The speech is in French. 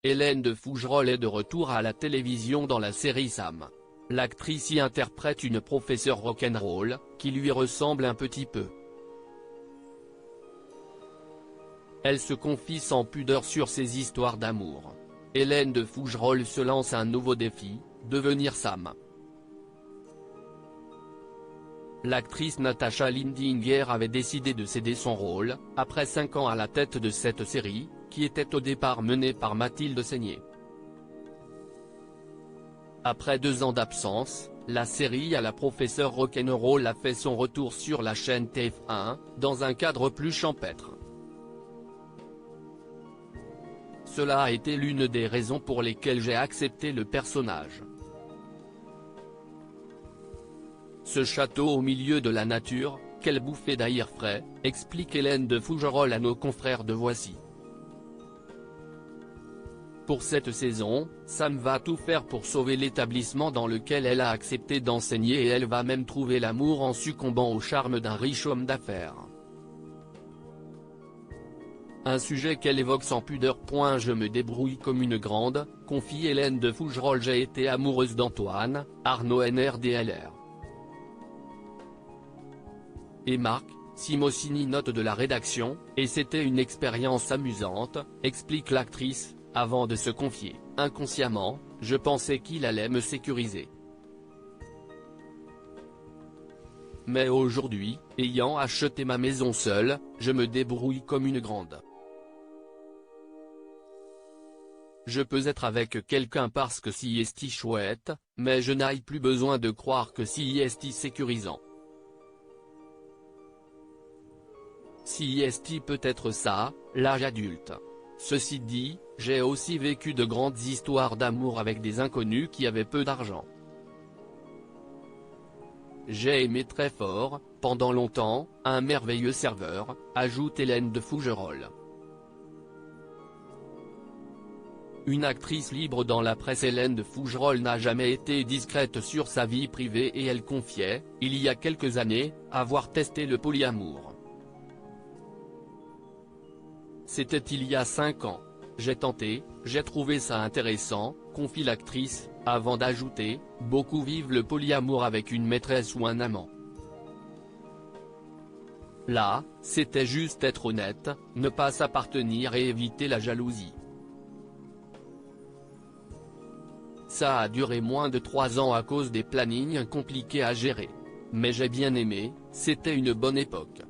Hélène de Fougerolles est de retour à la télévision dans la série Sam. L'actrice y interprète une professeure rock'n'roll, qui lui ressemble un petit peu. Elle se confie sans pudeur sur ses histoires d'amour. Hélène de Fougerolles se lance un nouveau défi, devenir Sam. L'actrice Natasha Lindinger avait décidé de céder son rôle, après 5 ans à la tête de cette série, qui était au départ menée par Mathilde Seigner. Après 2 ans d'absence, la série à la professeure rock'n'roll a fait son retour sur la chaîne TF1, dans un cadre plus champêtre. Cela a été l'une des raisons pour lesquelles j'ai accepté le personnage. Ce château au milieu de la nature, quelle bouffée d'air frais, explique Hélène de Fougerolles à nos confrères de Voici. Pour cette saison, Sam va tout faire pour sauver l'établissement dans lequel elle a accepté d'enseigner et elle va même trouver l'amour en succombant au charme d'un riche homme d'affaires. Un sujet qu'elle évoque sans pudeur. Je me débrouille comme une grande, confie Hélène de Fougerolles. J'ai été amoureuse d'Antoine, Arnaud NRDLR. Et Marc Simoncini, note de la rédaction, et c'était une expérience amusante, explique l'actrice, avant de se confier. Inconsciemment, je pensais qu'il allait me sécuriser. Mais aujourd'hui, ayant acheté ma maison seule, je me débrouille comme une grande. Je peux être avec quelqu'un parce que si est chouette, mais je n'ai plus besoin de croire que si est sécurisant. Si est peut être ça, l'âge adulte. Ceci dit, j'ai aussi vécu de grandes histoires d'amour avec des inconnus qui avaient peu d'argent. J'ai aimé très fort, pendant longtemps, un merveilleux serveur, ajoute Hélène de Fougerolles. Une actrice libre dans la presse. Hélène de Fougerolles n'a jamais été discrète sur sa vie privée et elle confiait, il y a quelques années, avoir testé le polyamour. C'était il y a 5 ans. J'ai tenté, j'ai trouvé ça intéressant, confie l'actrice, avant d'ajouter, beaucoup vivent le polyamour avec une maîtresse ou un amant. Là, c'était juste être honnête, ne pas s'appartenir et éviter la jalousie. Ça a duré moins de 3 ans à cause des plannings compliqués à gérer. Mais j'ai bien aimé, c'était une bonne époque.